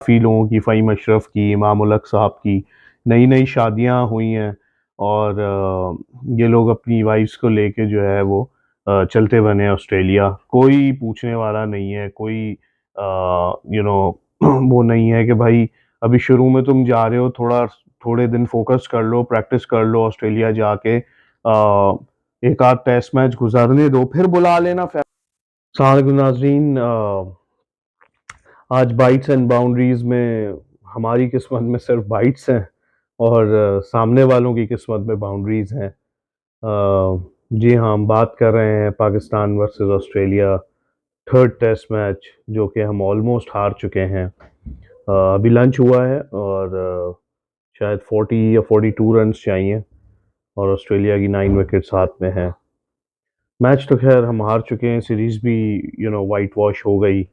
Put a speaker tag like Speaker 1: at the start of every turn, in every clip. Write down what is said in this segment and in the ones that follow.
Speaker 1: काफ़ी लोगों की फ़हीम अशरफ की, इमाम उल हक साहब की नई-नई शादियाँ हुई हैं और ये लोग अपनी वाइफ़्स को लेके जो है वो चलते बने ऑस्ट्रेलिया। कोई पूछने वाला नहीं है, कोई यू नो वो नहीं है कि भाई अभी शुरू में तुम जा रहे हो, थोड़े दिन फ़ोकस कर लो, प्रैक्टिस कर लो ऑस्ट्रेलिया जाके एक आध टेस्ट मैच गुज़रने दो, फिर बुला लेना फ़ै अस्सलाम वालेकुम नाज़रीन। आज बाइट्स एंड बाउंड्रीज़ में हमारी किस्मत में सिर्फ बाइट्स हैं और सामने वालों की किस्मत में बाउंड्रीज़ हैं। जी हाँ, हम बात कर रहे हैं Pakistan versus Australia third test match जो कि हम ऑलमोस्ट हार चुके हैं। अभी लंच हुआ है और शायद 40 या 42 रन्स चाहिए और ऑस्ट्रेलिया की 9 विकेट्स हाथ में हैं। मैच तो ख़ैर हम हार चुके हैं, सीरीज़ भी व्हाइट वॉश हो गई।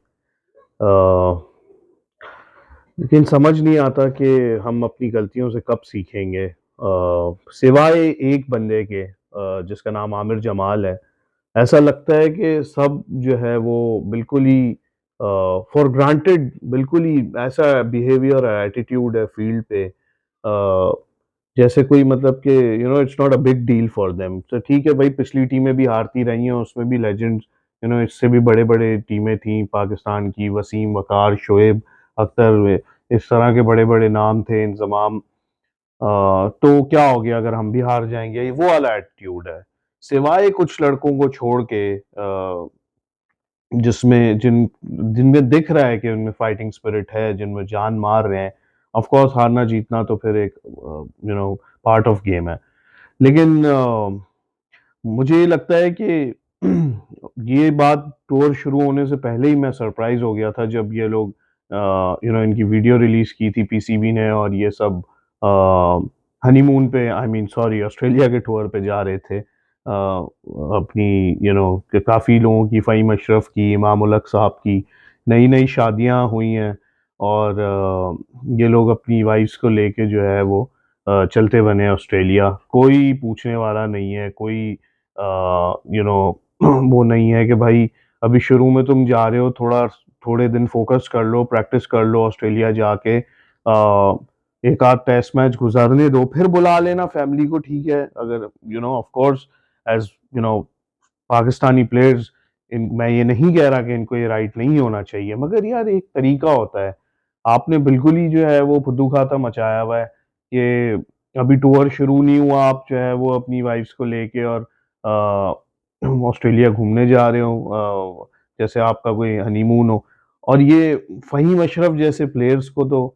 Speaker 1: लेकिन समझ नहीं आता कि हम अपनी गलतियों से कब सीखेंगे। सिवाय एक बंदे के जिसका नाम आमिर जमाल है, ऐसा लगता है कि सब जो है वो बिल्कुल ही फॉर ग्रांटेड, बिल्कुल ही ऐसा बिहेवियर है, एटीट्यूड है फील्ड पे, जैसे कोई मतलब कि it's not a big deal for them. तो ठीक है भाई, पिछली टीमें भी हारती रही हैं, उसमें भी लेजेंड्स, इससे भी बड़े-बड़े टीमें थी पाकिस्तान की, वसीम, वक़ार, शोएब अख्तर, इस तरह के बड़े-बड़े नाम थे, इंज़माम। तो क्या हो गया अगर हम भी हार जाएँगे? ये वो वाला एटीट्यूड है। सिवाय कुछ लड़कों को छोड़ के जिसमें जिनमें दिख रहा है कि उनमें फाइटिंग स्पिरिट है, जिनमें जान मार रहे हैं। ऑफ़ कोर्स हारना-जीतना तो फिर एक पार्ट ऑफ गेम है। लेकिन मुझे ये लगता है कि ये बात टूर शुरू होने से पहले ही मैं सरप्राइज़ हो गया था जब ये लोग इनकी वीडियो रिलीज़ की थी पीसीबी ने और ये सब हनीमून पे, आई मीन सॉरी, ऑस्ट्रेलिया के टूर पे जा रहे थे। अपनी कि काफ़ी लोगों की, फ़हीम अशरफ की, इमाम उल हक साहब की नई-नई शादियाँ हुई हैं और ये लोग अपनी वाइफ़्स को लेके जो है वो चलते बने ऑस्ट्रेलिया। कोई पूछने वाला नहीं है, कोई यू नो वो नहीं है कि भाई अभी शुरू में तुम जा रहे हो, थोड़े दिन फ़ोकस कर लो, प्रैक्टिस कर लो ऑस्ट्रेलिया जाके, एक आध टेस्ट मैच गुज़रने दो, फिर बुला लेना फैमिली को, ठीक है। अगर of course as Pakistani players, इन मैं ये नहीं कह रहा कि इनको ये राइट नहीं होना चाहिए, मगर यार एक तरीका होता है। आपने बिल्कुल ही जो है वो फुद्दू-खाता मचाया हुआ है कि अभी टूर शुरू नहीं हुआ, आप जो है वो अपनी वाइफ्स को लेके और ऑस्ट्रेलिया घूमने जा रहे हो, जैसे आपका कोई हनीमून हो। और ये फ़हीम अशरफ जैसे प्लेयर्स को तो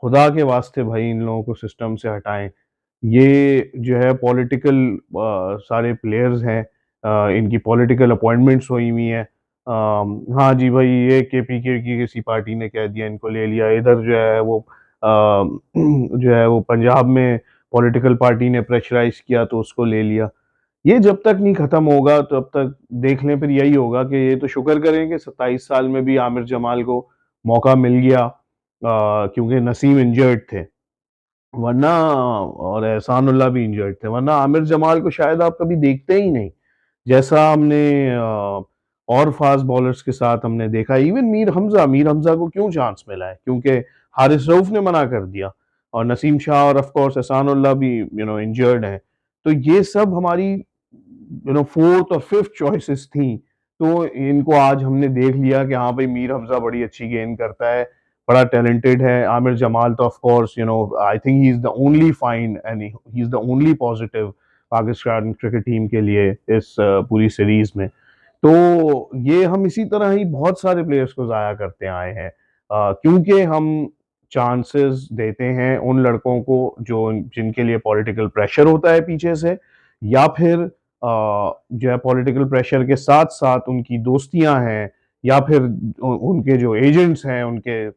Speaker 1: खुदा के वास्ते भाई इन लोगों को सिस्टम से हटाएँ। ये जो है पॉलिटिकल सारे प्लेयर्स हैं, इनकी पॉलिटिकल अपॉइंटमेंट्स हुई हुई हैं। हाँ जी भाई, ये केपीके की किसी पार्टी ने कह दिया, इनको ले लिया। इधर जो है वो जो है वो पंजाब में पॉलिटिकल पार्टी ने प्रेशराइज़ किया तो उसको ले लिया। ये जब तक नहीं खत्म होगा तब तक देख लें, फिर यही होगा कि ये तो शुक्र करें कि 27 साल में भी आमिर जमाल को मौका मिल गया, क्योंकि नसीम इंजर्ड थे। वरना और एहसानुल्लाह भी इंजर्ड थे, वरना आमिर जमाल को शायद आप कभी देखते ही नहीं। जैसा हमने और फास्ट बॉलर्स के साथ हमने देखा, इवन मीर हमज़ा को क्यों चांस मिला है? क्योंकि हारिस रऊफ ने मना कर दिया और नसीम शाह और ऑफ कोर्स एहसानुल्लाह भी इंजर्ड हैं। तो ये सब हमारी 4th और 5th चॉइसेस थी। तो इनको आज हमने देख लिया कि हाँ भाई, मीर हमज़ा बड़ी अच्छी गेंद करता है, बड़ा टैलेंटेड है। आमिर जमाल तो of course I think he is the only fine and he is the only positive Pakistan cricket team के लिए इस पूरी सीरीज़ में। तो ये हम इसी तरह ही बहुत सारे प्लेयर्स को ज़ाया करते आए हैं, क्योंकि हम चांसेस देते हैं उन लड़कों को जो जिनके लिए पॉलिटिकल प्रेशर होता है पीछे से, या फिर जो है पॉलिटिकल प्रेशर के साथ-साथ उनकी दोस्तियाँ हैं, या फिर उनके जो एजेंट्स हैं, उनके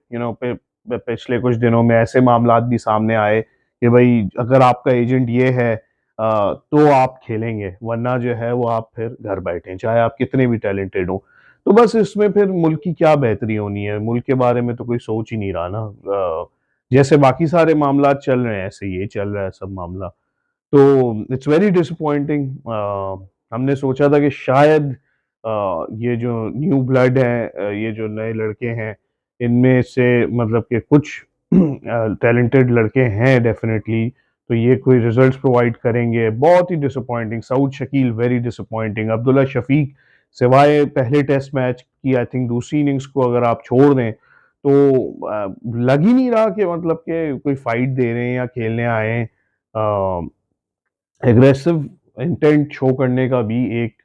Speaker 1: पिछले कुछ दिनों में ऐसे मामलात भी सामने आए कि भई अगर आपका एजेंट ये है तो आप खेलेंगे, वरना जो है वो आप फिर घर बैठें, चाहे आप कितने भी टैलेंटेड हों। तो बस इसमें फिर मुल्क की क्या बेहतरी होनी है? मुल्क के बारे में तो कोई सोच ही नहीं रहा ना। जैसे बाकी सारे मामलात चल रहे हैं, ऐसे ये चल रहा है सब मामला। तो इट्स वेरी डिसअपॉइंटिंग। हमने सोचा था कि शायद ये जो न्यू ब्लड है, ये जो नए लड़के हैं, इनमें से मतलब कि कुछ टैलेंटेड लड़के हैं डेफ़िनेटली, तो ये कोई रिज़ल्ट्स प्रोवाइड करेंगे। बहुत ही disappointing, Saud Shakeel very disappointing, Abdullah Shafique सिवाय पहले टेस्ट मैच की आई थिंक दूसरी इनिंग्स को अगर आप छोड़ दें, तो लग ही नहीं रहा कि मतलब कि कोई फ़ाइट दे रहे हैं या खेलने आए हैं। एग्रेसिव इंटेंट शो करने का भी एक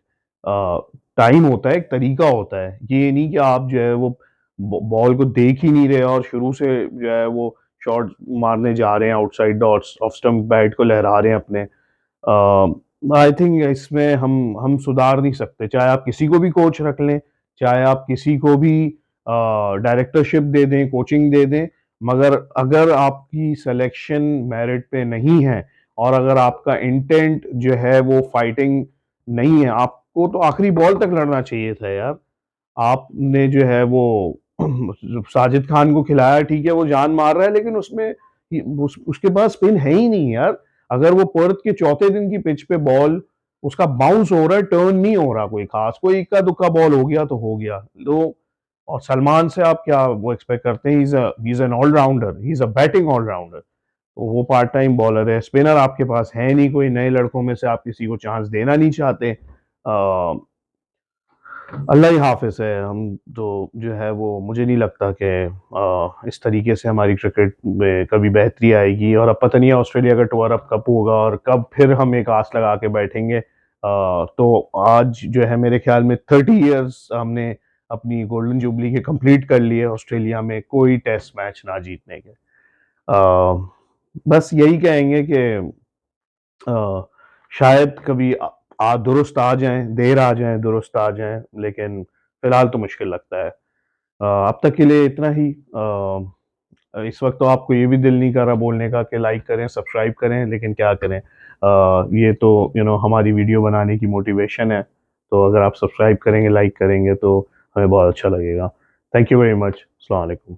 Speaker 1: अ, टाइम होता है, एक तरीका होता है। ये नहीं कि आप जो है वो बॉल को देख ही नहीं रहे और शुरू से जो है वो शॉट मारने जा रहे हैं outside the off stump, bat को लहरा रहे हैं अपने। आई थिंक इसमें हम सुधार नहीं सकते, चाहे आप किसी को भी कोच रख लें, चाहे आप किसी को भी डायरेक्टरशिप दे दें, कोचिंग दे दें, मगर अगर आपकी सिलेक्शन मेरिट पे नहीं है और अगर आपका इंटेंट जो है वो फाइटिंग नहीं है, आपको तो आखिरी बॉल तक लड़ना चाहिए था यार। आपने जो है वो साजिद खान को खिलाया, ठीक है वो जान मार रहा है, लेकिन उसमें उसके पास स्पिन है ही नहीं यार। अगर वो पर्थ के चौथे दिन की पिच पे बॉल उसका बाउंस हो रहा है, टर्न नहीं हो रहा कोई खास, कोई इक्का दुक्का बॉल हो गया तो हो गया। तो और सलमान से आप क्या वो एक्सपेक्ट करते हैं? He is an allrounder, he is a batting allrounder. तो वो पार्ट टाइम बॉलर है, स्पिनर आपके पास है नहीं कोई, नए लड़कों में से आप किसी को चांस देना नहीं चाहते। अल्लाह ही हाफ़िज़ है। हम तो जो है वो मुझे नहीं लगता कि इस तरीके से हमारी क्रिकेट में कभी बेहतरी आएगी, और अब पता नहीं है ऑस्ट्रेलिया का टूर अब कब होगा और कब फिर हम एक आस लगा के बैठेंगे। तो आज जो है मेरे ख़्याल में 30 इयर्स हमने अपनी गोल्डन जुबली के कंप्लीट कर लिए ऑस्ट्रेलिया में कोई टेस्ट मैच ना जीतने के। बस यही कहेंगे कि अ, शायद कभी दुरुस्त आ जाएँ, देर आ जाएँ, दुरुस्त आ जाएँ, लेकिन फ़िलहाल तो मुश्किल लगता है। अब तक के लिए इतना ही। इस वक़्त तो आपको ये भी दिल नहीं कर रहा बोलने का कि लाइक करें, सब्सक्राइब करें, लेकिन क्या करें? ये तो हमारी वीडियो बनाने की मोटिवेशन है, तो अगर आप सब्सक्राइब करेंगे, लाइक करेंगे तो हमें बहुत अच्छा लगेगा। Thank you very much. अस्सलाम वालेकुम।